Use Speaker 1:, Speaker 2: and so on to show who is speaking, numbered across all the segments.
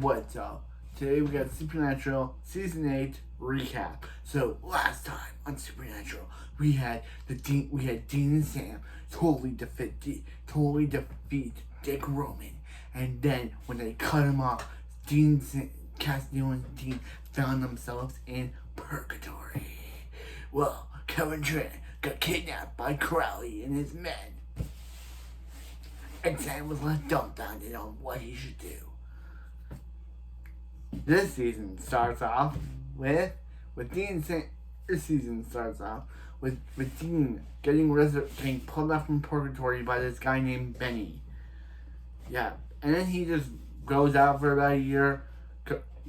Speaker 1: What's up? Today we got Supernatural Season 8 recap. So last time on Supernatural, we had Dean and Sam totally defeat Dick Roman, and then when they cut him off, Castiel and Dean found themselves in purgatory. Well, Kevin Tran got kidnapped by Crowley and his men, and Sam was left dumbfounded on what he should do. This season starts off with Dean. This season starts off with Dean getting pulled out from purgatory by this guy named Benny. Yeah, and then he just goes out for about a year,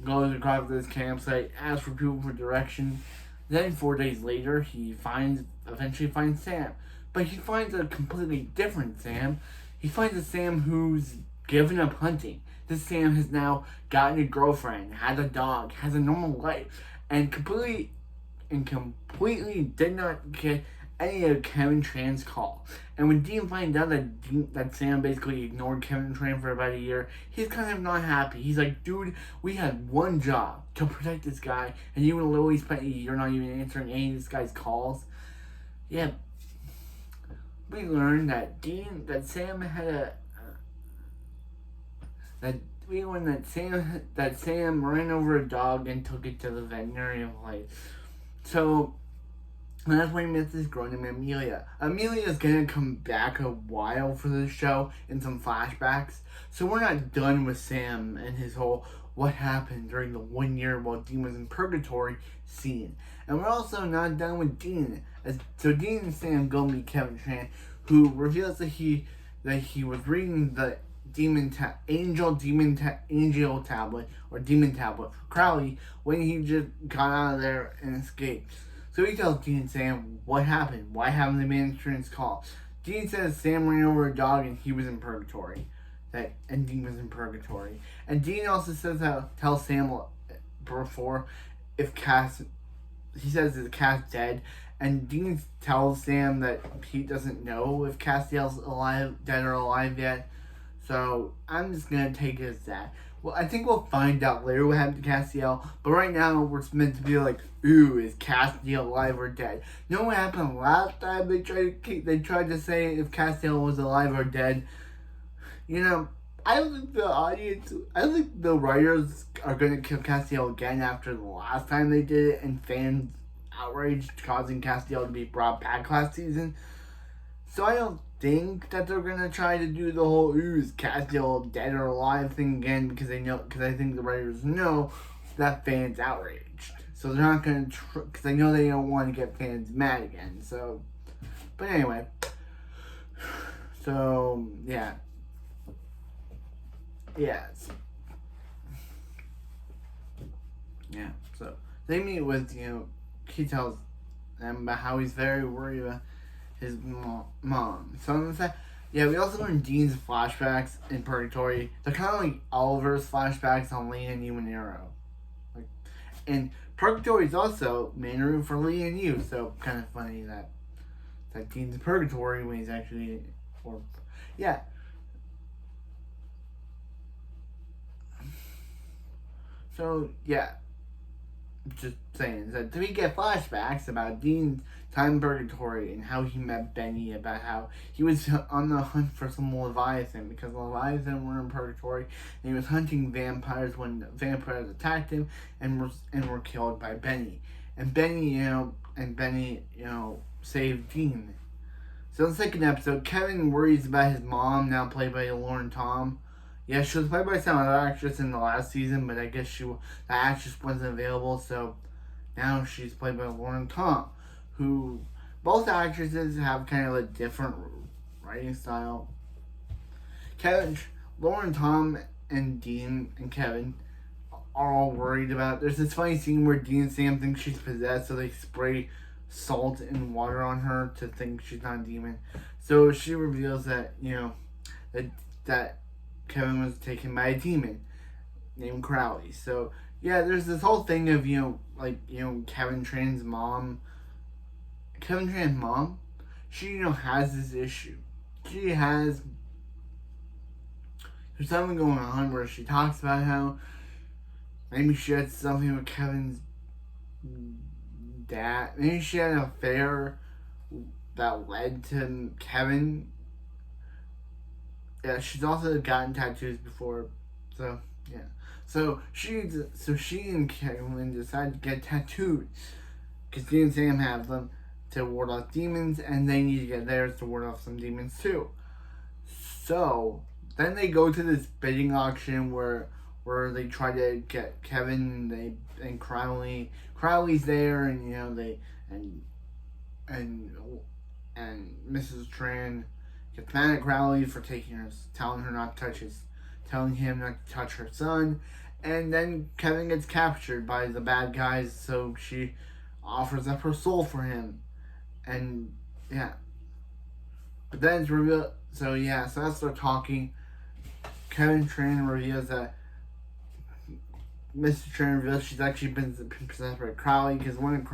Speaker 1: goes across this campsite, asks for people for direction. Then 4 days later, he eventually finds Sam, but he finds a completely different Sam. He finds a Sam who's given up hunting. This Sam has now gotten a girlfriend, has a dog, has a normal life, and completely did not get any of Kevin Tran's call. And when Dean finds out that Sam basically ignored Kevin Tran for about a year, he's kind of not happy. He's like, dude, we had one job to protect this guy, and you literally spent a year not even answering any of this guy's calls. Yeah, we learned that Sam had that Sam ran over a dog and took it to the veterinarian place. So that's when he met this girl named Amelia. Amelia's gonna come back a while for the show in some flashbacks. So we're not done with Sam and his whole what happened during the 1 year while Dean was in purgatory scene. And we're also not done with Dean. So Dean and Sam go meet Kevin Tran, who reveals that he was reading the angel tablet for Crowley when he just got out of there and escaped. So he tells Dean and Sam what happened. Why haven't they managed Tran's call? Dean says Sam ran over a dog and he was in purgatory. And Dean was in purgatory. And Dean also tells Sam before if Cass is Cass dead. And Dean tells Sam that he doesn't know if Castiel's dead or alive yet. So I'm just gonna take it as that. Well, I think we'll find out later what happened to Castiel, but right now we're meant to be like, ooh, is Castiel alive or dead? You know what happened last time they tried to say if Castiel was alive or dead? You know, I don't think the writers are gonna kill Castiel again after the last time they did it and fans outraged causing Castiel to be brought back last season. So I don't think that they're gonna try to do the whole is Castiel dead or alive thing again because I think the writers know that fans outraged, so they're not gonna because I know they don't want to get fans mad again. So, but anyway, so yeah, so they meet with he tells them about how he's very worried about his mom. So I'm gonna say, we also learn Dean's flashbacks in Purgatory. They're kind of like Oliver's flashbacks on Lee and you and Arrow. And Purgatory is also main room for Lee and you. So kind of funny that Dean's in Purgatory when he's actually So just saying that we get flashbacks about Dean's time in purgatory and how he met Benny, about how he was on the hunt for some Leviathan because Leviathan were in purgatory and he was hunting vampires when the vampires attacked him and were killed by Benny. And Benny saved Dean. So in the second episode, Kevin worries about his mom, now played by Lauren Tom. Yeah, she was played by some other actress in the last season, but I guess the actress wasn't available, so now she's played by Lauren Tom, who both actresses have kind of a different writing style. Lauren Tom and Dean and Kevin are all worried about. There's this funny scene where Dean and Sam think she's possessed, so they spray salt and water on her to think she's not a demon. So she reveals that that Kevin was taken by a demon named Crowley. So there's this whole thing of Kevin Tran's mom. Kevin Tran's mom, she has this issue. There's something going on where she talks about how Maybe she had something with Kevin's dad. Maybe she had an affair that led to Kevin. Yeah, she's also gotten tattoos before, so yeah. So she and Kevin decide to get tattoos because Dean and Sam have them to ward off demons, and they need to get theirs to ward off some demons too. So then they go to this bidding auction where they try to get Kevin and Crowley. Crowley's there, and you know they and Mrs. Tran gets mad at Crowley for telling him not to touch her son, and then Kevin gets captured by the bad guys. So she offers up her soul for him, and yeah. But then it's revealed. So as they're talking, Kevin Tran reveals that Mr. Tran reveals she's actually been possessed by Crowley because one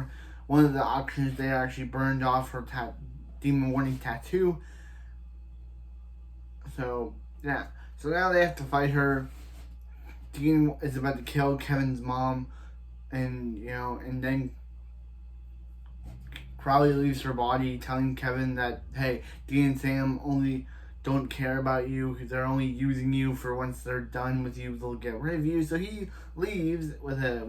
Speaker 1: of the auctions they actually burned off her demon warning tattoo. So yeah, so now they have to fight her. Dean is about to kill Kevin's mom, and then Crowley leaves her body, telling Kevin that, hey, Dean and Sam only don't care about you because they're only using you for once they're done with you, they'll get rid of you. So he leaves with his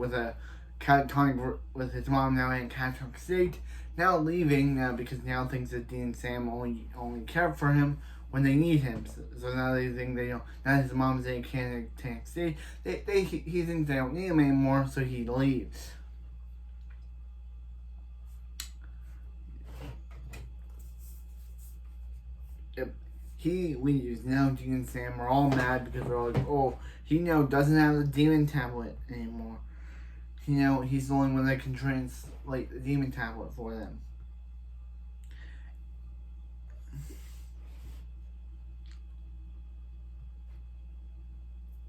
Speaker 1: mom now in a catatonic state. Now leaving because now thinks that Dean and Sam only care for him when they need him. So now they think now his mom's in a catatonic state. He thinks they don't need him anymore, so he leaves. He leaves. Now Dean and Sam are all mad because they're like, oh, he now doesn't have the demon tablet anymore. He's the only one that can translate the demon tablet for them.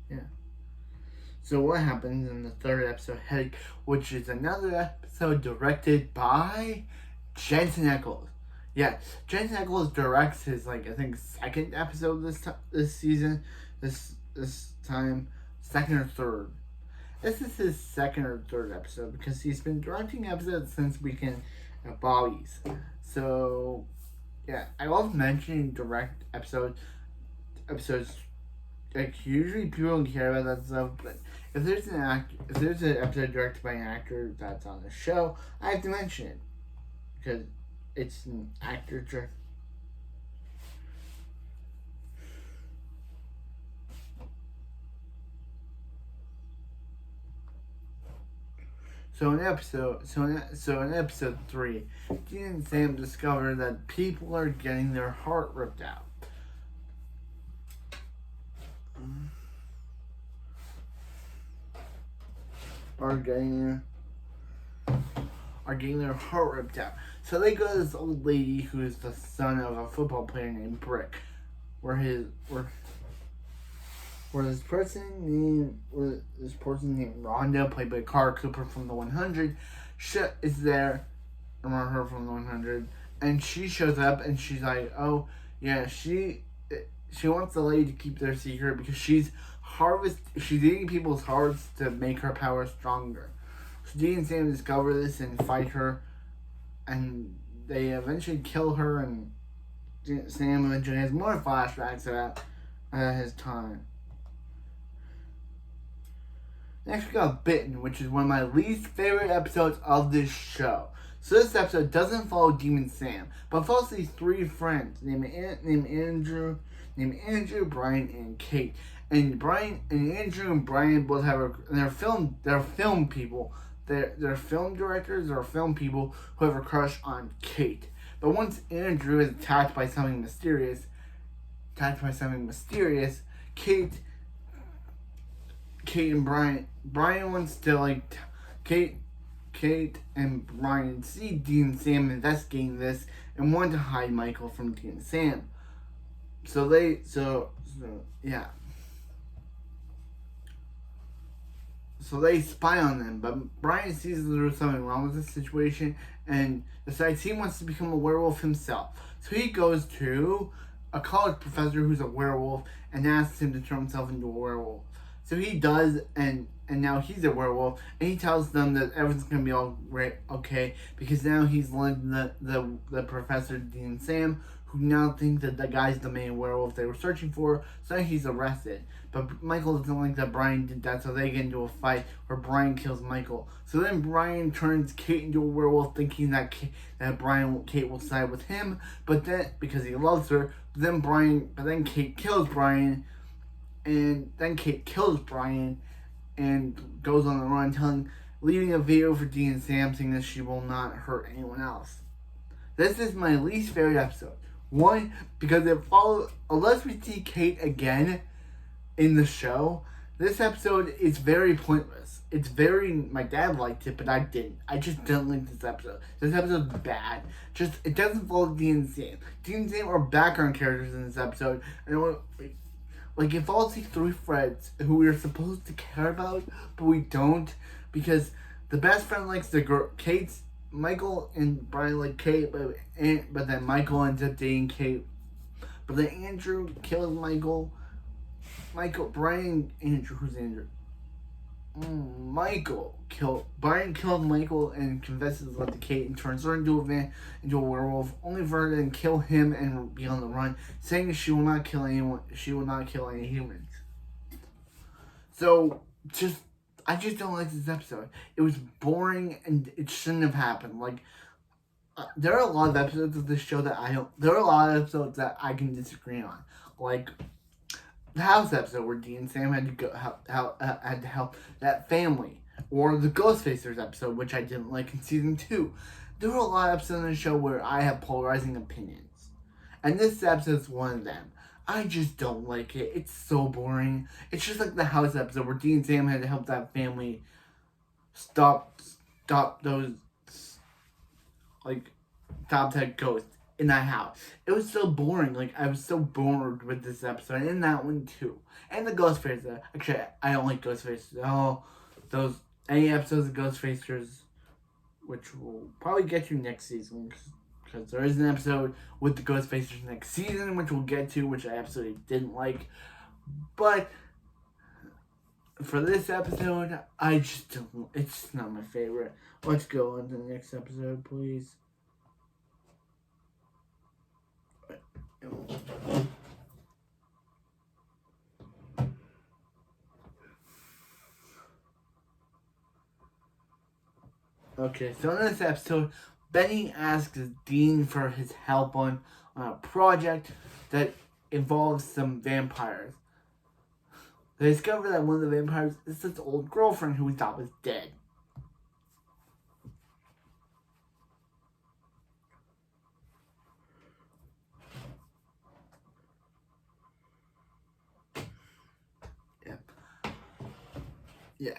Speaker 1: Yeah. So what happens in the third episode, Headache, which is another episode directed by Jensen Ackles. Yeah, Jensen Ackles directs his second episode this season, this time, second or third. This is his second or third episode because he's been directing episodes since Weekend at Bobby's. So yeah, I love mentioning direct episodes. Like usually people don't care about that stuff, but if there's an episode directed by an actor that's on the show, I have to mention it because it's an actor. So in episode 3, Dean and Sam discover that people are getting their heart ripped out. Are getting their heart ripped out. So they go to this old lady who is the son of a football player named Brick, where this person named Rhonda, played by Cara Cooper from the 100, is there. Remember her from the 100, and she shows up and she's like, oh yeah, she wants the lady to keep their secret because she's eating people's hearts to make her power stronger. So Dean and Sam discover this and fight her, and they eventually kill her, and Sam eventually has more flashbacks about his time. Next we got Bitten, which is one of my least favorite episodes of this show. So this episode doesn't follow Demon Sam, but follows these three friends named Andrew, Brian, and Kate. And Andrew and Brian both have they're film people. They're film directors or film people who have a crush on Kate. But once Andrew is attacked by something mysterious, Kate and Brian wants to Kate and Brian see Dean and Sam investigating this and want to hide Michael from Dean and Sam. So they spy on them, but Brian sees that there's something wrong with the situation and decides he wants to become a werewolf himself. So he goes to a college professor who's a werewolf and asks him to turn himself into a werewolf. So he does, and and now he's a werewolf, and he tells them that everything's gonna be all right, okay, because now he's learned the Professor Dean and Sam, who now think that the guy's the main werewolf they were searching for, so he's arrested. But Michael doesn't like that Brian did that, so they get into a fight where Brian kills Michael. So then Brian turns Kate into a werewolf, thinking that Kate will side with him, but then because he loves her, then Kate kills Brian, and then Kate kills Brian, and goes on the run, leaving a video for Dean and Sam saying that she will not hurt anyone else. This is my least favorite episode. One, because it follows, unless we see Kate again in the show, this episode is very pointless. It's very, my dad liked it, but I didn't. I just didn't like this episode. This episode's bad. It doesn't follow Dean and Sam. Dean and Sam are background characters in this episode. And it follows these three friends who we're supposed to care about, but we don't, because the best friend likes the girl, Michael and Brian like Kate, but then Michael ends up dating Kate. But then Andrew kills Michael. Brian, Andrew, who's Andrew? Brian killed Michael and confesses love to Kate and turns her into a werewolf, only for her to then kill him and be on the run, saying she will not kill anyone. She will not kill any humans. So I just don't like this episode. It was boring and it shouldn't have happened. There are a lot of episodes of this show that there are a lot of episodes that I can disagree on. Like the house episode where Dean and Sam had to help that family. Or the Ghostfacers episode, which I didn't like in season 2. There were a lot of episodes in the show where I have polarizing opinions. And this episode is one of them. I just don't like it. It's so boring. It's just like the house episode where Dean and Sam had to help that family stop those top tech ghosts in that house. It was so boring. I was so bored with this episode, and that one too. And the Ghostfacers. Actually, I don't like Ghostfacers at all. Any episodes of Ghostfacers, which we'll probably get to next season, because there is an episode with the Ghostfacers next season, which we'll get to, which I absolutely didn't like. But for this episode, I just don't. It's not my favorite. Let's go on to the next episode, please. Okay, so in this episode, Benny asks Dean for his help on a project that involves some vampires. They discover that one of the vampires is his old girlfriend who he thought was dead. Yeah.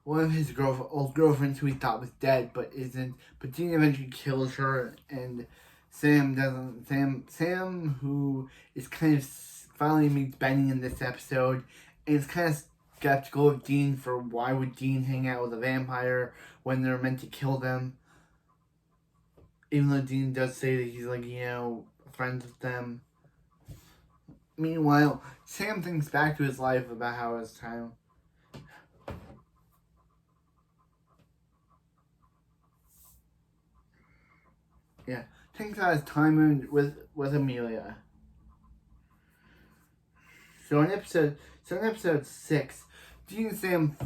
Speaker 1: One of his old girlfriends who he thought was dead but isn't. But Dean eventually kills her, and Sam doesn't. Sam, who is kind of finally meets Benny in this episode, and is kind of skeptical of Dean for why would Dean hang out with a vampire when they're meant to kill them. Even though Dean does say that he's friends with them. Meanwhile, Sam thinks back to his life about how his time. Yeah, thinks about his time with Amelia. So in episode 6, Dean and Sam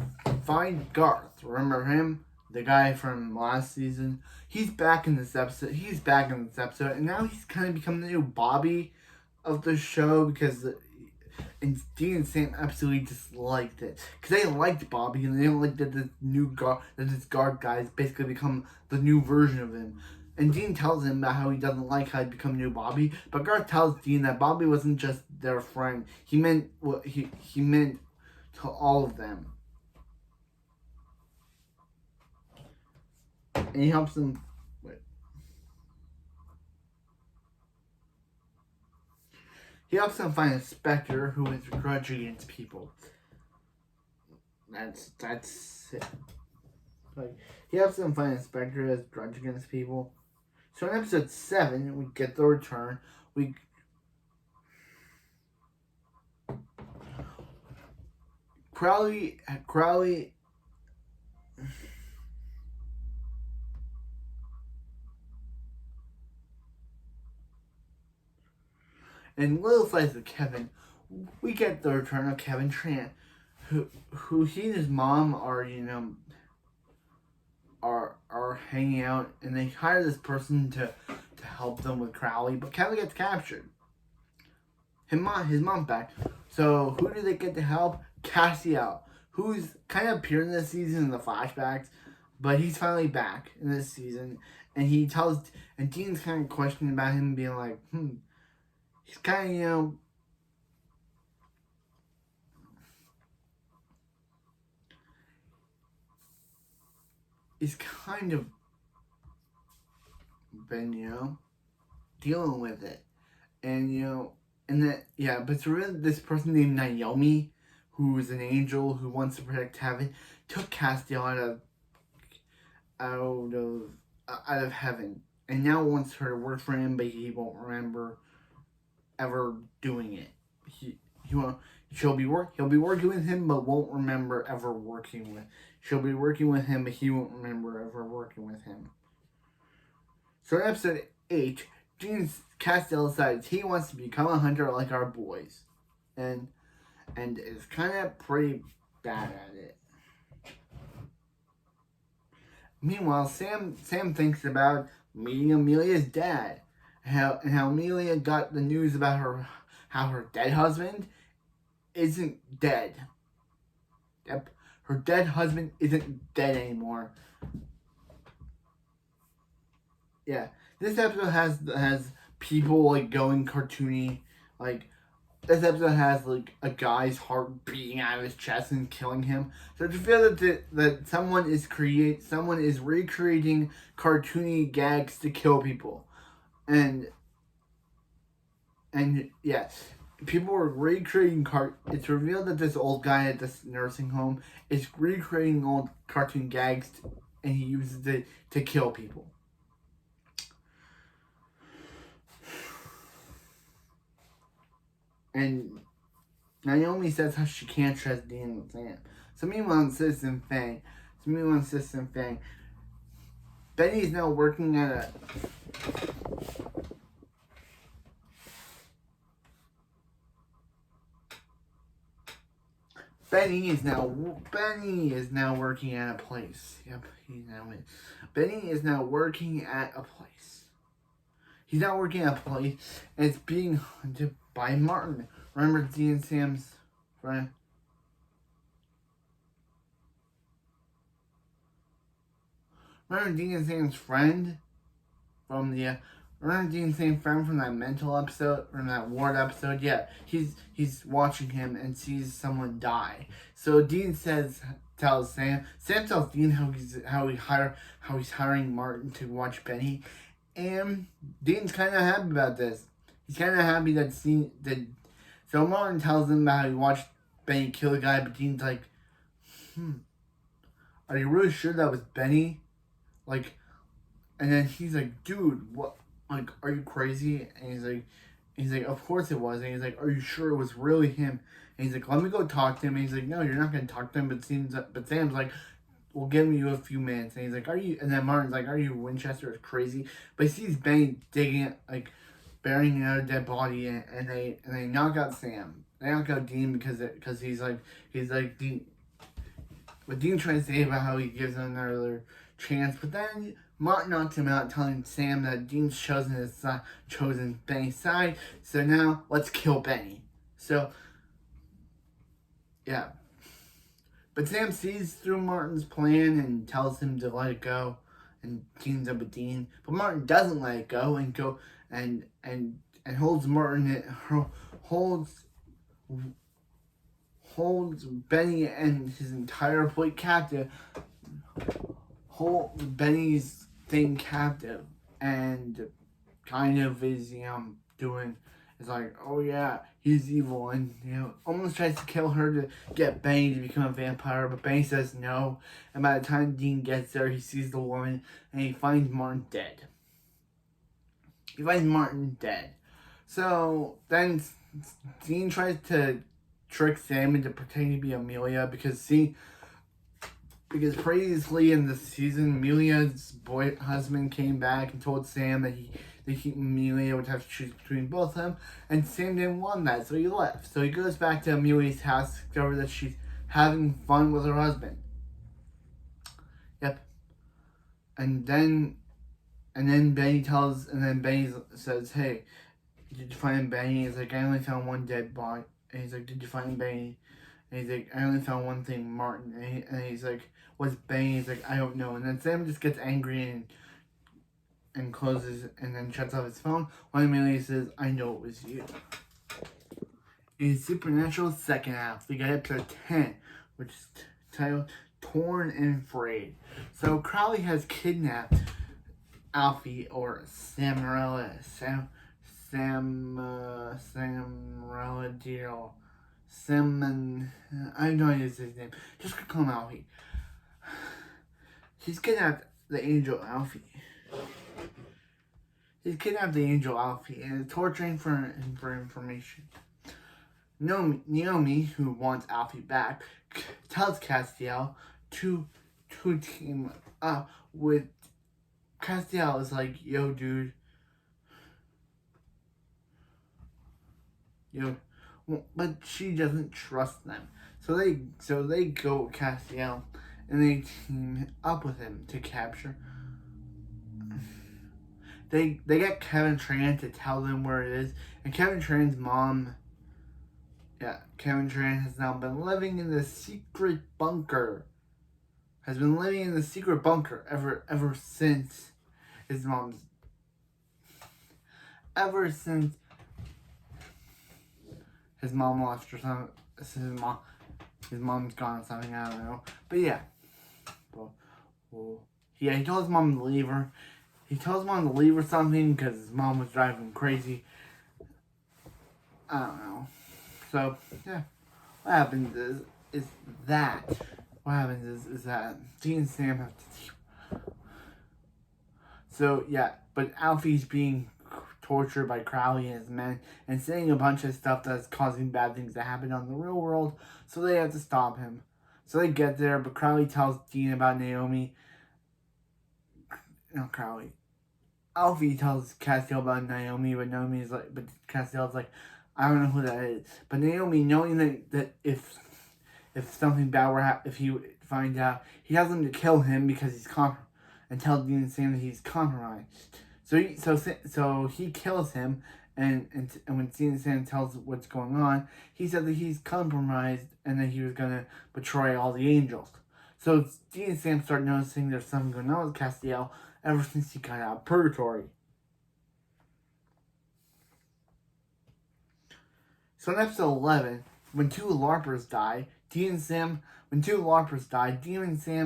Speaker 1: find Garth. Remember him? The guy from last season. He's back in this episode. And now he's kind of become the new Bobby of the show, because Dean and Sam absolutely disliked it. Because they liked Bobby, and they don't like that this guard guy has basically become the new version of him. And Dean tells him about how he doesn't like how he become new Bobby, but Garth tells Dean that Bobby wasn't just their friend. He meant what he meant to all of them. And he helps them. He helps them find a specter who is a grudge against people. That's it. He helps them find a specter who has a grudge against people. So in episode 7, we get the return. Crowley And little slice of Kevin, we get the return of Kevin Tran, who he and his mom are, are hanging out, and they hire this person to help them with Crowley, but Kevin gets captured. His mom's back. So who do they get to help? Castiel, who's kind of appeared in this season in the flashbacks, but he's finally back in this season, and and Dean's kind of questioning about him, being like, he's kind of, he's kind of been, dealing with it. And, but it's really this person named Naomi, who is an angel who wants to protect heaven, took Castiel out of heaven, and now wants her to work for him, but he won't remember ever doing it. He'll be working with him, but won't remember ever working with. She'll be working with him, but he won't remember ever working with him. So in episode 8, Castiel decides he wants to become a hunter like our boys, and is kind of pretty bad at it. Meanwhile, Sam thinks about meeting Amelia's dad, and how Amelia got the news about how her dead husband isn't dead. Yep, her dead husband isn't dead anymore. Yeah, this episode has people like going cartoony. Like, this episode has like a guy's heart beating out of his chest and killing him. So to feel that someone is recreating cartoony gags to kill people, and yeah, people are recreating It's revealed that this old guy at this nursing home is recreating old cartoon gags, and he uses it to kill people. And Naomi says how she can't trust Dean and Sam. So meanwhile, Assistant Fang, Benny is now working at a... Benny is now working at a place. Yep, Benny is now working at a place. He's not working at a place, and it's being hunted by Martin. Remember Dean and Sam's friend? Remember Dean and Sam's friend from the... Remember Dean and Sam's friend from that mental episode, from that ward episode? Yeah, he's watching him and sees someone die. So Dean tells Sam tells Dean how he's hiring Martin to watch Benny, and Dean's kind of happy about this. He's kind of happy that so Martin tells him about how he watched Benny kill a guy, but Dean's like, are you really sure that was Benny? Like, and then he's like, dude, what? Like, are you crazy? And he's like, of course it was. And he's like, are you sure it was really him? And he's like, let me go talk to him. And he's like, no, you're not going to talk to him. But Sam's like, we'll give you a few minutes. And he's like, and then Martin's like, are you Winchester? It's crazy. But he sees Benny digging it, like, burying another dead body, and they knock out Sam. They knock out Dean because he's like Dean. But Dean tries to say about how he gives him another chance, but then Martin knocks him out, telling Sam that Dean's chosen Benny's side. So now let's kill Benny. So yeah, but Sam sees through Martin's plan and tells him to let it go, and teams up with Dean. But Martin doesn't let it go and holds holds Benny and his entire fleet captive. Holds Benny's thing captive, and kind of is is like, oh yeah, he's evil, and almost tries to kill her to get Benny to become a vampire, but Benny says no. And by the time Dean gets there, he sees the woman, and he finds Martin dead. So then Dean tries to trick Sam into pretending to be Amelia, because previously in the season, Amelia's husband came back and told Sam Amelia would have to choose between both of them, and Sam didn't want that, so he left. So he goes back to Amelia's house, discovers that she's having fun with her husband. Yep. And then Benny says, "Hey, did you find Benny?" He's like, "I only found one dead body." And he's like, "Did you find Benny?" And he's like, "I only found one thing, Martin." And he's like, "What's Benny?" He's like, "I don't know." And then Sam just gets angry and closes and then shuts off his phone. While Amelia says, "I know it was you." In Supernatural second half, we got episode 10, which is titled Torn and Frayed. So Crowley has kidnapped Alfie, or Samarella, Deal. I have no idea his name. Just call him Alfie. He's kidnapped the angel Alfie. and is torturing for information. Naomi, who wants Alfie back, tells Castiel to team up with. Castiel is like, "Yo, dude. Yo," but she doesn't trust them. So they go with Castiel and they team up with him to capture. They get Kevin Tran to tell them where it is, and Kevin Tran's mom. Yeah, Kevin Tran has now been living in the secret bunker. Ever since his mom's. Ever since his mom left or something. His mom's gone or something, I don't know. But yeah. Yeah, he told his mom to leave her. He told his mom to leave or something because his mom was driving him crazy. I don't know. So, yeah. What happens is that Dean and Sam have to. So, yeah. But Alfie's being tortured by Crowley and his men and saying a bunch of stuff that's causing bad things to happen on the real world, so they have to stop him. So they get there, but Crowley tells Dean about Naomi. No, Crowley. Alfie tells Castiel about Naomi, but Castiel's like, "I don't know who that is." But Naomi, knowing that if something bad were if he finds out, he tells him to kill him because he's and tell Dean and Sam that he's compromised. So he kills him, and when Dean and Sam tells what's going on, he said that he's compromised and that he was gonna betray all the angels. So Dean and Sam start noticing there's something going on with Castiel ever since he got out of purgatory. So in episode 11, when two LARPers die, Dean and Sam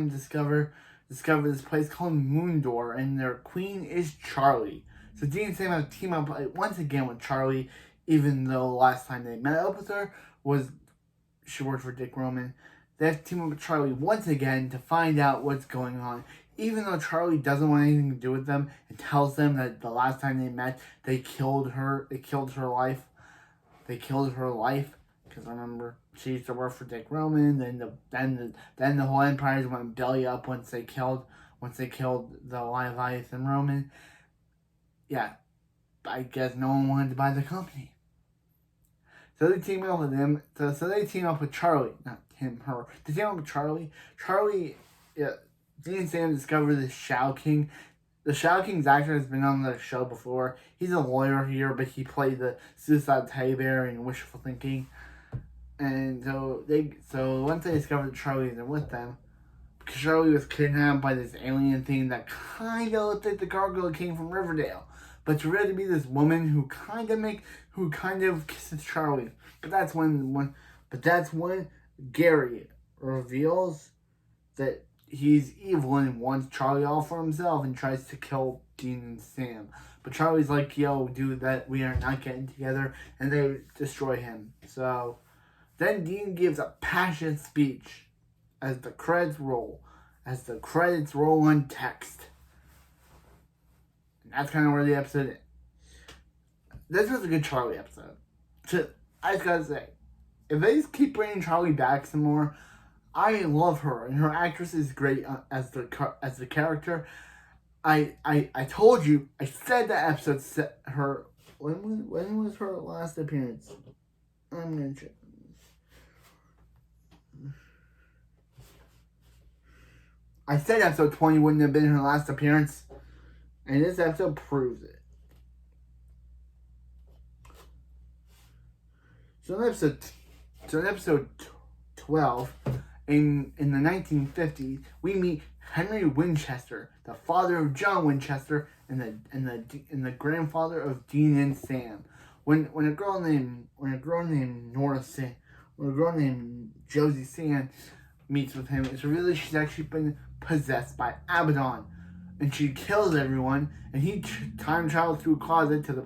Speaker 1: discover this place called Moondor, and their queen is Charlie. So Dean and Sam have to team up once again with Charlie, even though last time they met up with her she worked for Dick Roman. They have to team up with Charlie once again to find out what's going on. Even though Charlie doesn't want anything to do with them and tells them that the last time they met, they killed her life. Because remember, she used to work for Dick Roman. Then the whole empire went belly up once they killed the Leviathan Roman. Yeah, I guess no one wanted to buy the company. So they team up with him. So they team up with Charlie, not him, her. They team up with Charlie. Dean and Sam discover the Shadow King. The Shadow King's actor has been on the show before. He's a lawyer here, but he played the Suicide Teddy Bear in Wishful Thinking. And so once they discover that Charlie isn't with them, because Charlie was kidnapped by this alien thing that kind of looked like the gargoyle came from Riverdale, but it's really to be this woman who kind of kisses Charlie. But that's when Gary reveals that he's evil and wants Charlie all for himself and tries to kill Dean and Sam. But Charlie's like, "Yo, dude, that we are not getting together," and they destroy him. So then Dean gives a passionate speech as the credits roll on text. And that's kind of where the episode is. This was a good Charlie episode. I just gotta say, if they just keep bringing Charlie back some more, I love her, and her actress is great as the character. I told you, I said that episode set her. When was her last appearance? I'm gonna check. I said episode 20 wouldn't have been her last appearance, and this episode proves it. So in episode 12, in the 1950s, we meet Henry Winchester, the father of John Winchester, and the grandfather of Dean and Sam. When a girl named Josie Sand meets with him, it's revealed she's actually been possessed by Abaddon, and she kills everyone. And he time travels through a closet to the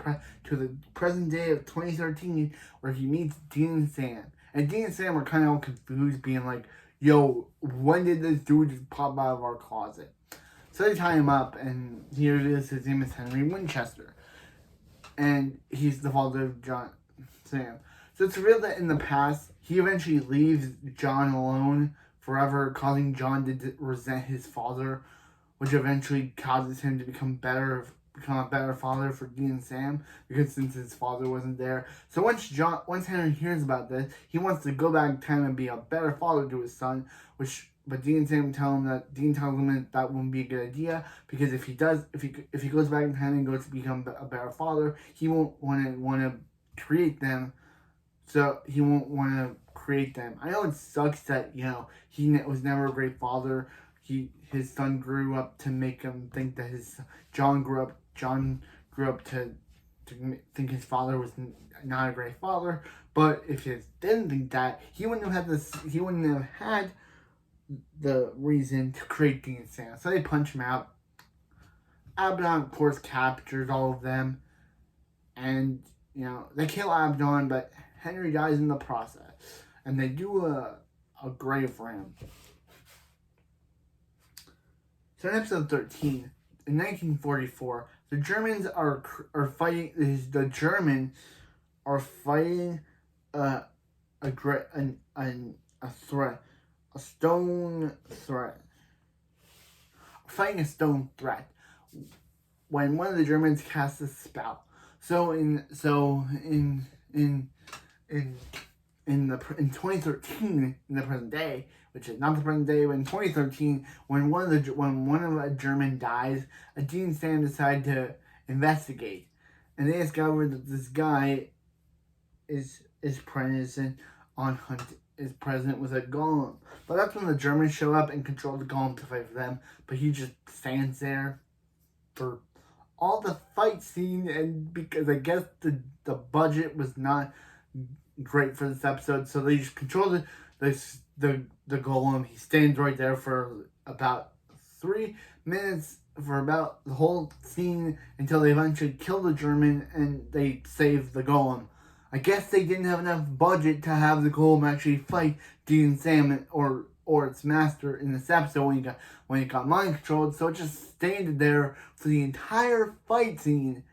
Speaker 1: present day of 2013, where he meets Dean and Sam. And Dean and Sam are kind of all confused, being like, "Yo, when did this dude just pop out of our closet?" So they tie him up, and here it is. His name is Henry Winchester, and he's the father of John Sam. So it's revealed that in the past, he eventually leaves John alone forever, causing John to resent his father, which eventually causes him to become a better father for Dean and Sam, because since his father wasn't there. So once Henry hears about this, he wants to go back in time and be a better father to his son, but Dean and Sam tell him that Dean tells him that wouldn't be a good idea, because if he goes back in time and goes to become a better father, he won't want to create them. So he won't want to create them. I know it sucks that he was never a great father. His son grew up to make him think that John grew up to think his father was not a great father. But if he didn't think that, he wouldn't have had the reason to create Dean and Sam. So they punch him out. Abaddon, of course, captures all of them, and they kill Abaddon, but Henry dies in the process, and they do a grave for him. So in episode 13, in 1944, the Germans are fighting. The Germans are fighting a threat, a stone threat, fighting a stone threat. When one of the Germans casts a spell. So in 2013, in the present day, which is not the present day, but in 2013, when one of a German dies, a Dean and Sam decide to investigate, and they discover that this guy is present with a golem. But that's when the Germans show up and control the golem to fight for them. But he just stands there for all the fight scene, and because I guess the budget was not great for this episode, so they just control the golem. He stands right there for about 3 minutes, for about the whole scene, until they eventually kill the German and they save the golem. I guess they didn't have enough budget to have the golem actually fight Dean and Sam or its master in this episode when it got mind controlled, so it just stayed there for the entire fight scene,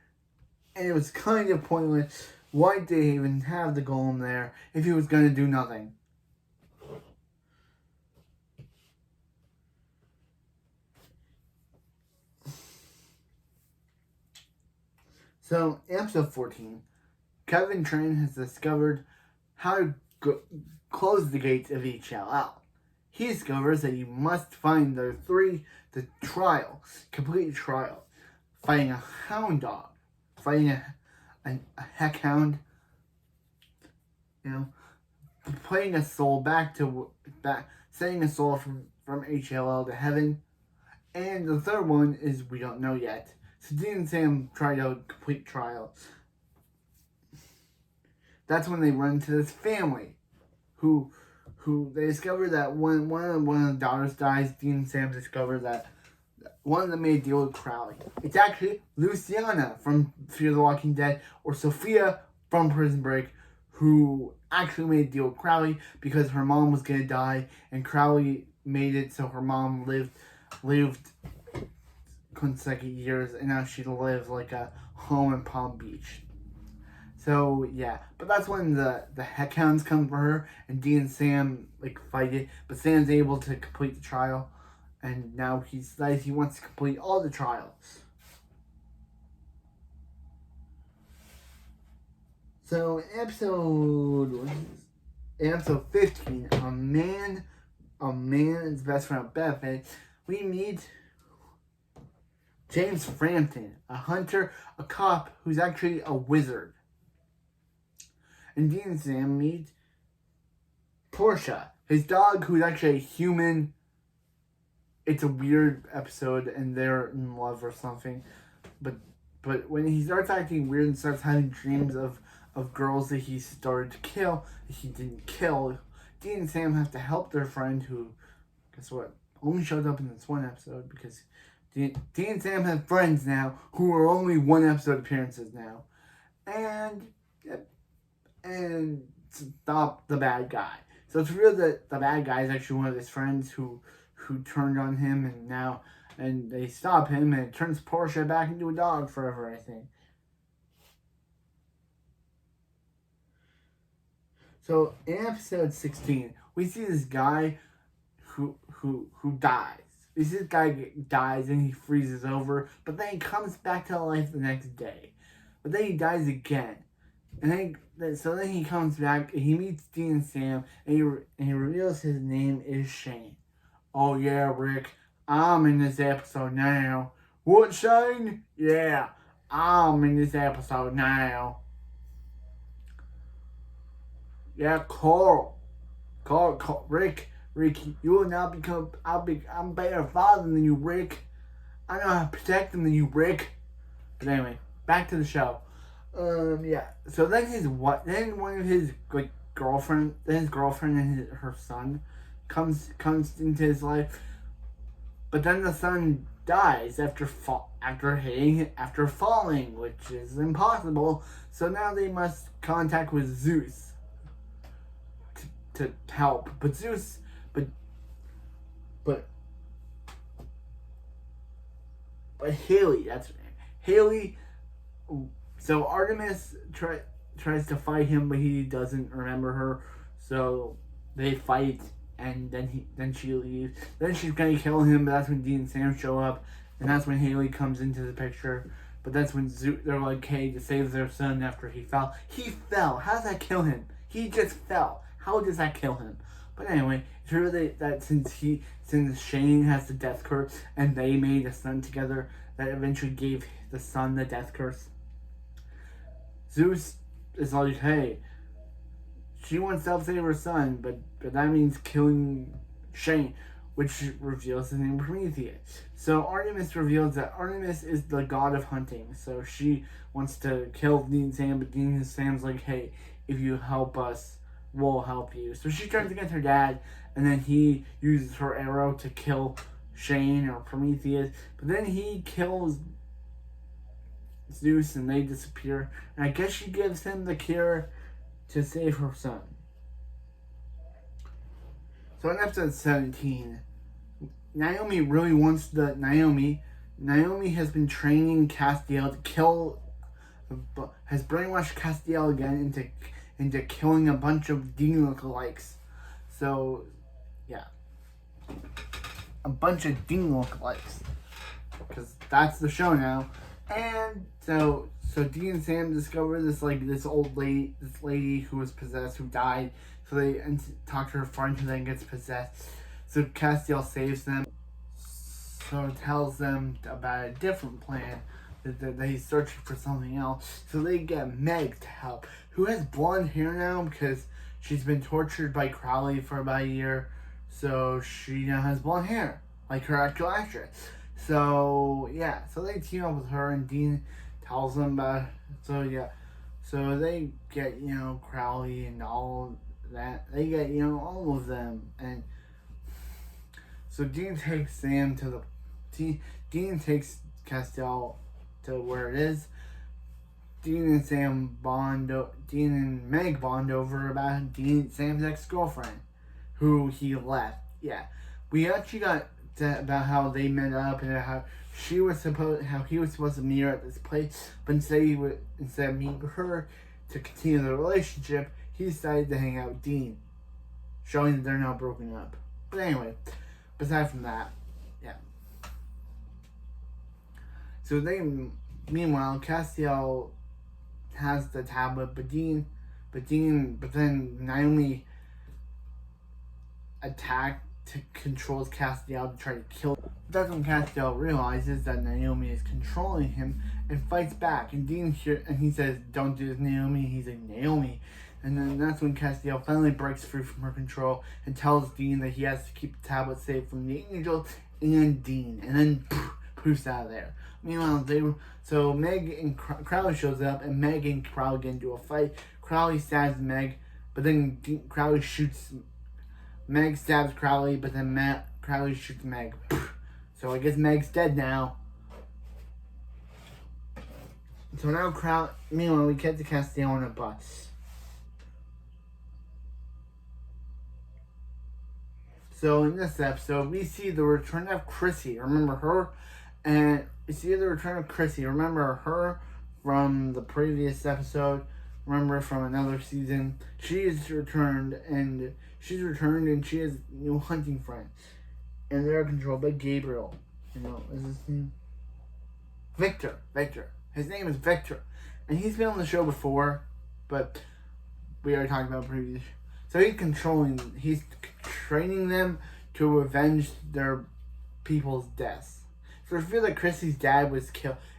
Speaker 1: and it was kind of pointless. Why did they even have the golem there if he was going to do nothing? So, in episode 14, Kevin Tran has discovered how to close the gates of HLL. He discovers that you must find the complete trial, fighting a hound dog, fighting a heck hound, playing a soul sending a soul from HLL to heaven, and the third one is we don't know yet. So Dean and Sam tried out a complete trial. That's when they run into this family, who they discover that when one of the daughters dies, Dean and Sam discover that one of them made a deal with Crowley. It's actually Luciana from Fear the Walking Dead, or Sophia from Prison Break, who actually made a deal with Crowley because her mom was going to die, and Crowley made it so her mom lived consecutive years, and now she'd live like a home in Palm Beach. So yeah, but that's when the heckhounds come for her, and Dean and Sam fight it, but Sam's able to complete the trial, and now he decides he wants to complete all the trials. So in episode 15, a man's best friend benefit, we meet James Frampton, a hunter, a cop who's actually a wizard. And Dean and Sam meet Porsche, his dog, who's actually a human. It's a weird episode, and they're in love or something. But when he starts acting weird and starts having dreams of girls that he started to kill, that he didn't kill, Dean and Sam have to help their friend who, guess what, only showed up in this one episode because Dean and Sam have friends now who are only one episode appearances now. And stop the bad guy. So it's real that the bad guy is actually one of his friends who turned on him, and they stop him, and it turns Porsche back into a dog forever, I think. So in episode 16, we see this guy who dies. We see this guy dies and he freezes over, but then he comes back to life the next day. But then he dies again. And then he comes back and he meets Dean and Sam, and he reveals his name is Shane. Oh yeah, Rick, I'm in this episode now. What, Shane? Yeah, I'm in this episode now. Yeah, Carl, Rick, you will now become. I'm better father than you, Rick. I know how to protect them than you, Rick. But anyway, back to the show. Yeah. So then one of his girlfriend and her son comes into his life, but then the son dies after falling, which is impossible. So now they must contact with Zeus to help. But Zeus, but Haley, that's her name. Haley. So Artemis tries to fight him, but he doesn't remember her. So they fight, and then she leaves. Then she's gonna kill him, but that's when Dean and Sam show up, and that's when Haley comes into the picture. But that's when they're like, hey, to save their son after he fell. He fell. How does that kill him? He just fell. How does that kill him? But anyway, it's really that since Shane has the death curse and they made a son together, that eventually gave the son the death curse. Zeus is like, hey, she wants to save her son, but that means killing Shane, which reveals the name Prometheus. So Artemis reveals that Artemis is the god of hunting. So she wants to kill Dean and Sam, but Dean and Sam's like, hey, if you help us, we'll help you. So she turns against her dad, and then he uses her arrow to kill Shane or Prometheus, but then he kills Zeus and they disappear. And I guess she gives him the cure to save her son. So in episode 17, Naomi really wants Naomi has been training Castiel to kill, has brainwashed Castiel again into killing a bunch of Dean lookalikes. So, yeah. A bunch of Dean lookalikes. Because that's the show now. And so Dean and Sam discover this lady who was possessed, who died. So they talk to her friend who then gets possessed. So Castiel saves them. So tells them about a different plan. That he's searching for something else. So they get Meg to help, who has blonde hair now because she's been tortured by Crowley for about a year. So she now has blonde hair, like her actual actress. So yeah, so they team up with her, and Dean tells them about. So yeah, so they get Crowley and all that. They get all of them, and so Dean takes Dean takes Castiel to where it is. Dean and Meg bond over about Sam's ex-girlfriend, who he left. Yeah, we actually got about how they met up and how he was supposed to meet her at this place, but instead of meeting her to continue the relationship, he decided to hang out with Dean, showing that they're now broken up. But anyway, aside from that, Yeah. So meanwhile, Castiel has the tablet, but then Naomi controls Castiel to try to kill him. That's when Castiel realizes that Naomi is controlling him and fights back. And he says, "Don't do this, Naomi." He's like, "Naomi." And then that's when Castiel finally breaks free from her control and tells Dean that he has to keep the tablet safe from the angels and Dean. And then poofs out of there. Meanwhile, so Meg and Crowley shows up, and Meg and Crowley get into a fight. Crowley stabs Meg, but then Crowley shoots. Meg stabs Crowley, but then Crowley shoots Meg. So I guess Meg's dead now. So now meanwhile, we get to Castiel on a bus. So in this episode, we see the return of Chrissy. Remember her? And we see the return of Chrissy. Remember her from the previous episode? Remember from another season? She's returned, and she has new hunting friends. And they're controlled by Gabriel. Is his name? Victor. His name is Victor. And he's been on the show before, but we already talked about previous. So he's training them to avenge their people's deaths. So I feel that Chrissy's dad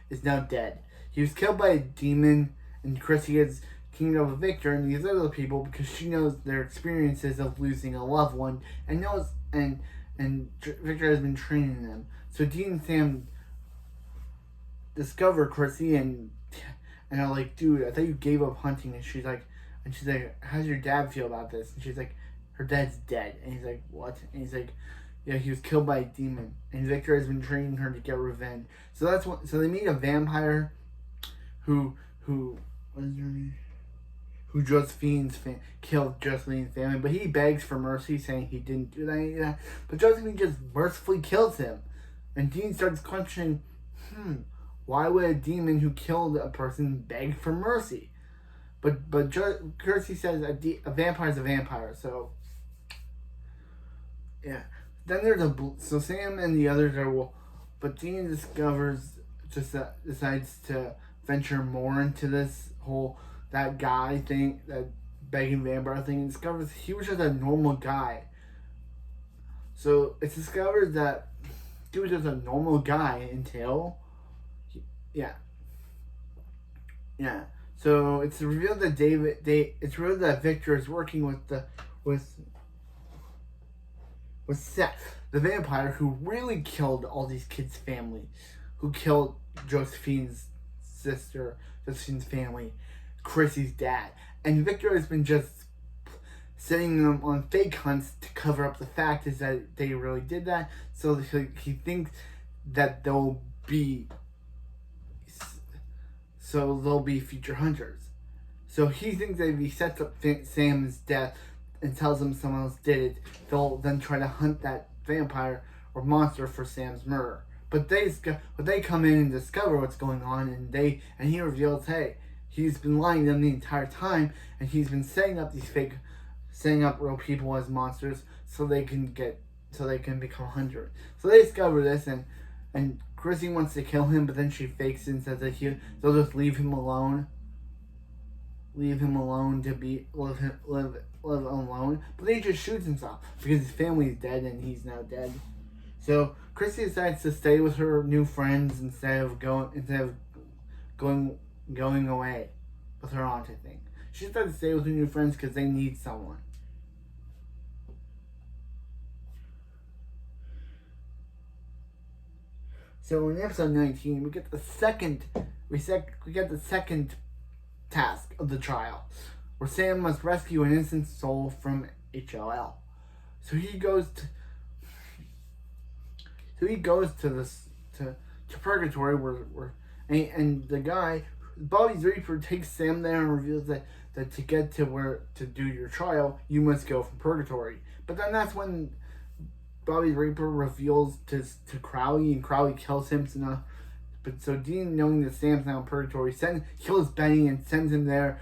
Speaker 1: is now dead. He was killed by a demon, and Chrissy has teamed up with Victor and these other people because she knows their experiences of losing a loved one, and Victor has been training them. So Dean and Sam discover Chrissy and are like, "Dude, I thought you gave up hunting." And she's like, "How's your dad feel about this?" And she's like, "Her dad's dead." And he's like, "What?" And he's like, "Yeah, he was killed by a demon, and Victor has been training her to get revenge." So they meet a vampire who what is her name? Who killed Josephine's family, but he begs for mercy, saying he didn't do that. But Josephine just mercifully kills him, and Dean starts questioning, why would a demon who killed a person beg for mercy? But Chrissy says a vampire is a vampire, so yeah. Then there's Sam and the others but Dean decides to venture more into this whole that guy thing, that begging vampire thing, and discovers he was just a normal guy. So it's discovered that he was just a normal guy until So it's revealed that Victor is working with Seth, the vampire who really killed all these kids' family, who killed Josephine's sister, Josephine's family, Chrissy's dad. And Victor has been just setting them on fake hunts to cover up the fact is that they really did that. So he thinks that they'll be future hunters. So he thinks that if he sets up Sam's death and tells them someone else did it, they'll then try to hunt that vampire or monster for Sam's murder. But they come in and discover what's going on, and he reveals, hey, he's been lying to them the entire time, and he's been setting up real people as monsters so they can become hunters. So they discover this, and Chrissy wants to kill him, but then she fakes it and says that they'll just leave him alone to live alone. But then he just shoots himself because his family is dead and he's now dead. So Chrissy decides to stay with her new friends instead of going away with her aunt, I think. She decided to stay with her new friends because they need someone. So in episode 19, we get the second task of the trial, where Sam must rescue an innocent soul from HLL. So he goes to purgatory where the guy, Bobby's Reaper, takes Sam there and reveals that to get to do your trial, you must go from purgatory. But then that's when Bobby Reaper reveals to Crowley, and Crowley kills him. So Dean, knowing that Sam's now in purgatory, kills Benny and sends him there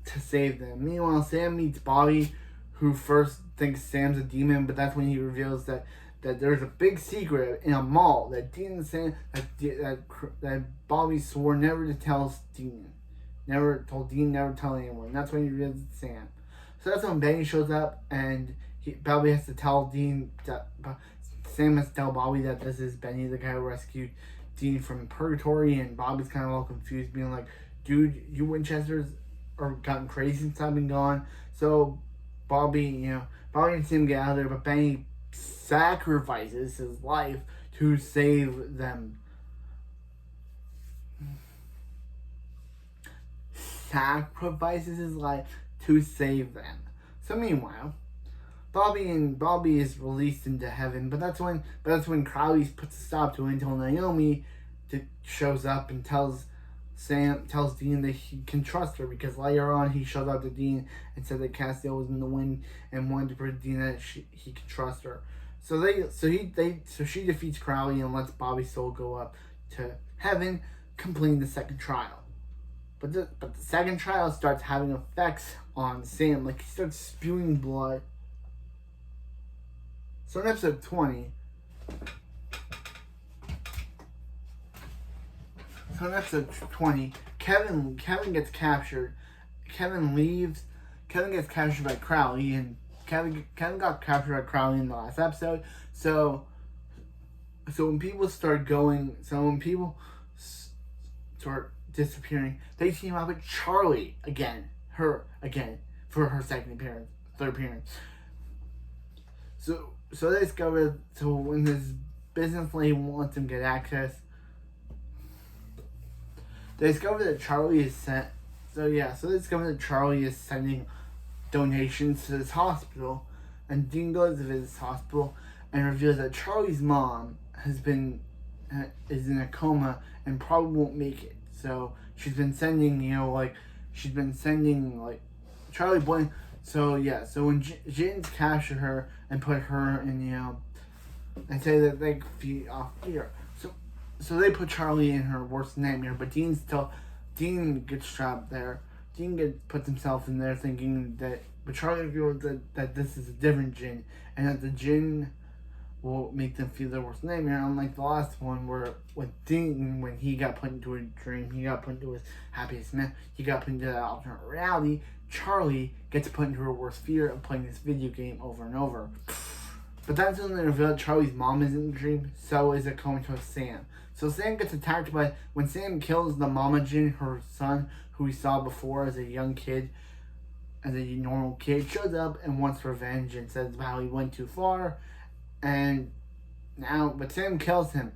Speaker 1: to save them. Meanwhile, Sam meets Bobby, who first thinks Sam's a demon, but that's when he reveals that there's a big secret in a mall that Dean and Sam that Bobby swore never to tell Dean, never told Dean, never tell anyone. That's when he reveals it's Sam. So that's when Benny shows up, and Bobby has to tell Dean that Sam has to tell Bobby that this is Benny, the guy who rescued Dean from purgatory, and Bobby's kind of all confused, being like, "Dude, you Winchesters are gotten crazy since I've been gone." So Bobby and Sam get out of there, but Benny sacrifices his life to save them. Sacrifices his life to save them. So meanwhile, Bobby is released into heaven, but that's when Crowley puts a stop to it until Naomi shows up and tells Dean that he can trust her, because later on he showed up to Dean and said that Castiel was in the wind and wanted to prove to Dean that he could trust her. So she defeats Crowley and lets Bobby's soul go up to heaven, completing the second trial. But the second trial starts having effects on Sam, like he starts spewing blood. So in episode 20, Kevin gets captured. Kevin gets captured by Crowley, and Kevin got captured by Crowley in the last episode. So when people start disappearing, they team up with Charlie again for her third appearance. So they discover, so when this business lady wants them to get access, they discover that Charlie is sending donations to this hospital, and Dean goes to visit this hospital and reveals that Charlie's mom is in a coma and probably won't make it. So she's been sending Charlie Boy. So when James captured her and put her in, and say that they feed off fear. So they put Charlie in her worst nightmare, but Dean gets trapped there. Dean puts himself in there thinking that, but Charlie reveals that this is a different Jinn, and that the Jinn will make them feel their worst nightmare. Unlike the last one, where with Dean, when he got put into a dream, he got put into his happiest moment, he got put into that alternate reality. Charlie gets put into her worst fear of playing this video game over and over. But that's when they reveal that Charlie's mom is in the dream, so is a comatose Sam. So Sam gets attacked by, when Sam kills the Mama Jinn, her son, who we saw before as a young kid, as a normal kid, shows up and wants revenge and says how he went too far. But Sam kills him.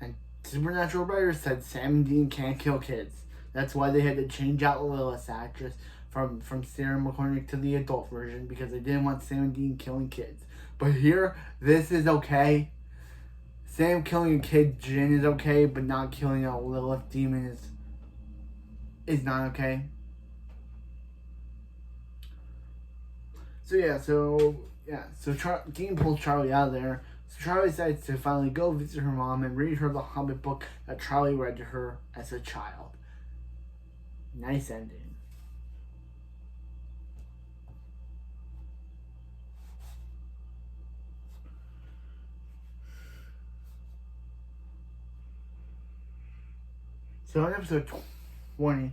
Speaker 1: And Supernatural writers said Sam and Dean can't kill kids. That's why they had to change out Lilith's actress from Sarah McCormick to the adult version, because they didn't want Sam and Dean killing kids. But here, this is okay. Sam killing a kid Jinn is okay, but not killing a Lilith demon is not okay. So Dean pulls Charlie out of there. So Charlie decides to finally go visit her mom and read her the Hobbit book that Charlie read to her as a child. Nice ending. So in episode 20,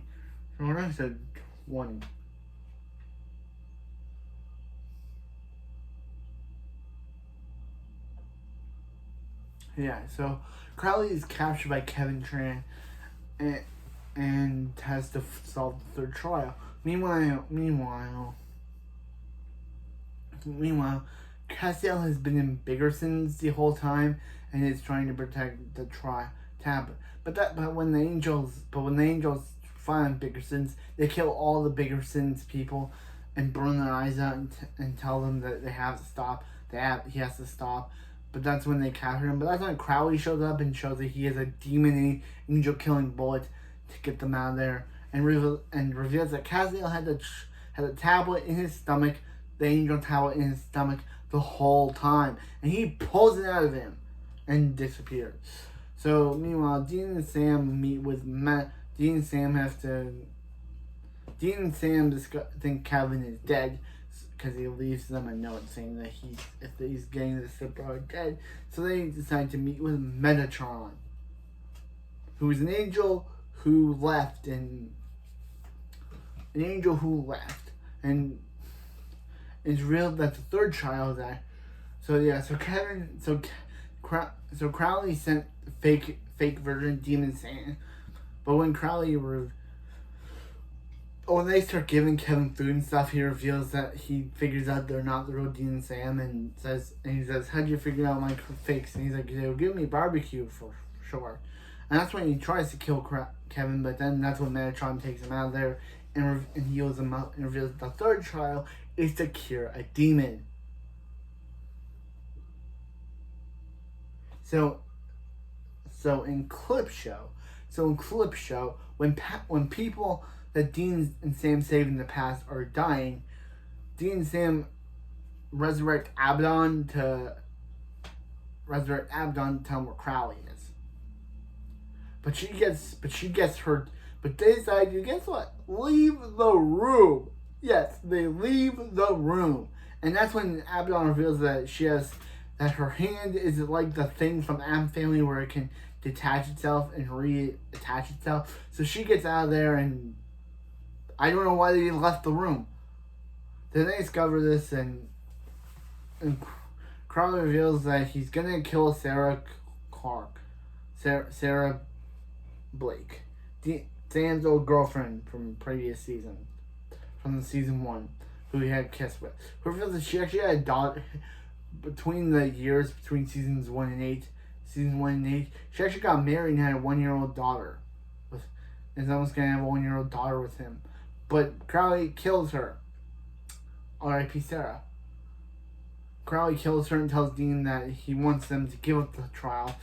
Speaker 1: so Crowley is captured by Kevin Tran and has to solve the third trial. Meanwhile, Castiel has been in Biggerson's the whole time and is trying to protect the tablet. But when the angels find Biggerson's, they kill all the Biggerson's people and burn their eyes out and tell them that they have to stop. He has to stop. But that's when they capture him. But that's when Crowley shows up and shows that he has a demon angel killing bullet to get them out of there, and reveals that Castiel had a tablet in his stomach, the angel tablet in his stomach the whole time, and he pulls it out of him and disappears. So meanwhile, Dean and Sam meet with Matt. Dean and Sam think Kevin is dead. because he leaves them a note saying that he's getting the Slipper dead. So they decide to meet with Metatron, who is an angel who left, and it's revealed that the third child died. So Crowley sent fake version Demon Sand, but when they start giving Kevin food and stuff, he reveals that he figures out they're not the real Dean and Sam, and he says, "How'd you figure out my fakes?" And he's like, "They'll give me barbecue for sure." And that's when he tries to kill Kevin, but then that's when Metatron takes him out of there and heals him up and reveals that the third trial is to cure a demon. So in Clip Show, when people that Dean and Sam saved in the past are dying, Dean and Sam resurrect Abaddon to tell him where Crowley is. But she gets hurt. But they decide to, guess what? Leave the room. Yes, they leave the room. And that's when Abaddon reveals that her hand is like the thing from Am Family where it can detach itself and reattach itself. So she gets out of there, and I don't know why they left the room. Then they discover this, and Crowley reveals that he's gonna kill Sarah Blake, Sam's old girlfriend from previous season, from the season 1, who he had kissed with. Who reveals that she actually had a daughter between the years between seasons 1 and 8. Season 1 and 8, she actually got married and had a 1-year-old daughter. Is almost gonna have a 1-year-old daughter with him. But Crowley kills her. R.I.P. Sarah. Crowley kills her and tells Dean that he wants them to give up the trial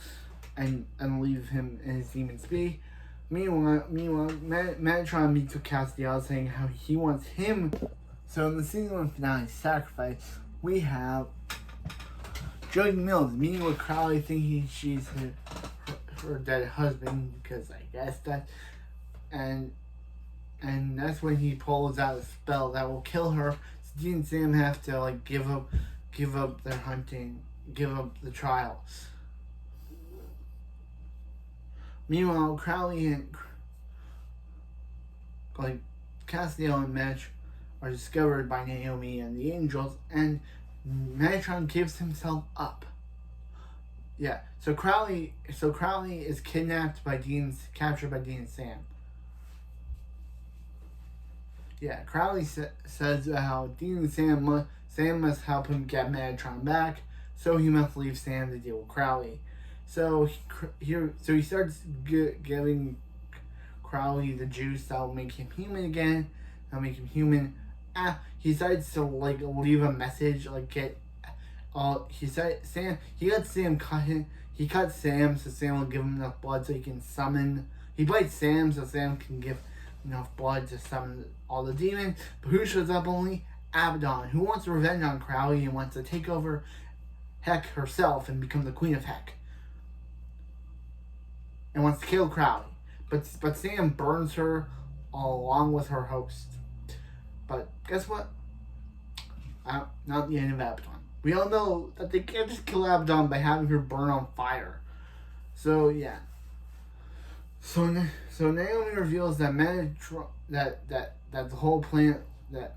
Speaker 1: and leave him and his demons be. Meanwhile, Metatron meets with Castiel, saying how he wants him. So in the season 1 finale, Sacrifice, we have Joey Mills meeting with Crowley, thinking she's her dead husband, because I guess that, and that's when he pulls out a spell that will kill her. So Dean and Sam have to give up their hunting, give up the trial. Meanwhile, Crowley and Castiel and Metatron are discovered by Naomi and the angels, and Metatron gives himself up. Yeah, so Crowley is captured by Dean and Sam. Yeah, Crowley says how Dean and Sam must help him get Metatron back, so he must leave Sam to deal with Crowley. So he starts giving Crowley the juice that will make him human again. That'll make him human. He decides to leave a message, he lets Sam cut him. He cuts Sam so Sam will give him enough blood so he can summon. He bites Sam so Sam can give enough blood to summon all the demons. But who shows up only? Abaddon, who wants revenge on Crowley and wants to take over Heck herself and become the Queen of Heck. And wants to kill Crowley. But Sam burns her along with her host. But guess what? Not the end of Abaddon. We all know that they can't just kill Abaddon by having her burn on fire. So yeah. So Naomi reveals that Metatron that the whole plan that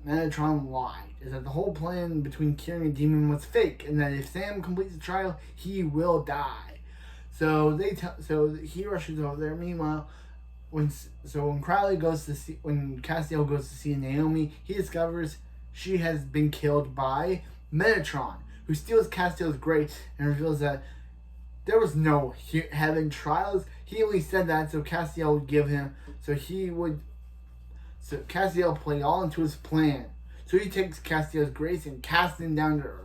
Speaker 1: Metatron lied. Is that the whole plan between curing a demon was fake, and that if Sam completes the trial, he will die. So he rushes over there. Meanwhile, when Crowley goes to see, when Castiel goes to see Naomi, he discovers she has been killed by Metatron, who steals Castiel's grace and reveals that there was no heaven trials. He only said that so Castiel would give him, so Castiel played all into his plan. So he takes Castiel's grace and casts him down to earth.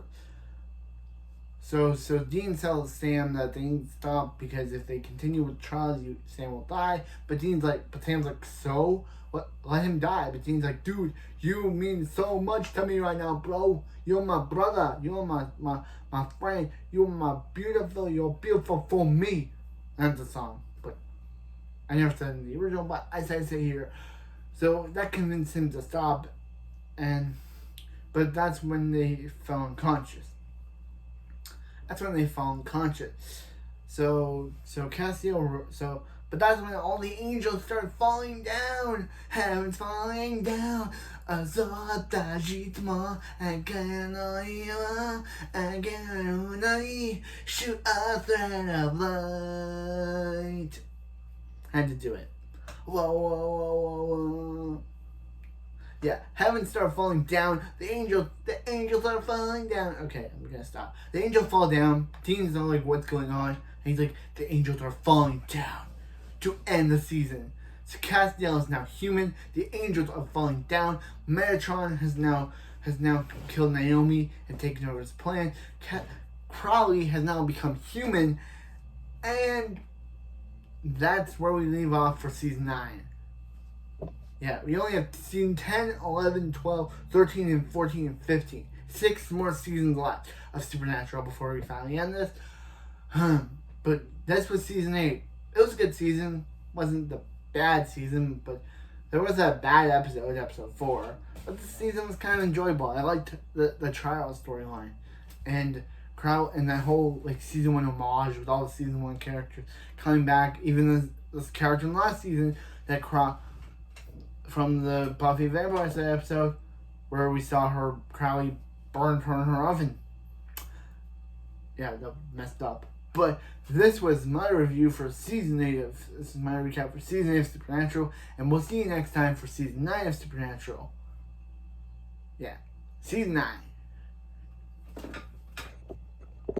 Speaker 1: So Dean tells Sam that they need to stop because if they continue with trials, Sam will die. But Sam's like, so what? Let him die. But Dean's like, dude, you mean so much to me right now, bro. You're my brother. You're my friend. You're beautiful for me. That's the song. But I never said it in the original, but I say here. So that convinced him to stop. And but that's when they fell unconscious. But that's when all the angels started falling down. Heaven's falling down. Shoot a thread of light. Had to do it. Whoa, whoa, whoa, whoa, whoa. Yeah, heaven started falling down. The angels are falling down. Okay, I'm gonna stop. The angels fall down. Dean's not like, what's going on? And he's like, the angels are falling down to end the season. So Castiel is now human. The angels are falling down. Metatron has now killed Naomi and taken over his plan. Crowley has now become human, and that's where we leave off for season 9. Yeah, we only have season 10, 11, 12, 13, and 14, and 15. 6 more seasons left of Supernatural before we finally end this. But this was season 8. It was a good season. Wasn't the bad season, but there was a bad episode 4. But the season was kind of enjoyable. I liked the trial storyline. And that whole like season 1 homage with all the season 1 characters coming back. Even this character in last season that from the Buffy Vampire Slayer episode where we saw Crowley burn her in her oven. Yeah, that messed up. But this was my review for season 8 this is my recap for season 8 of Supernatural, and we'll see you next time for season 9 of Supernatural. Yeah, season 9.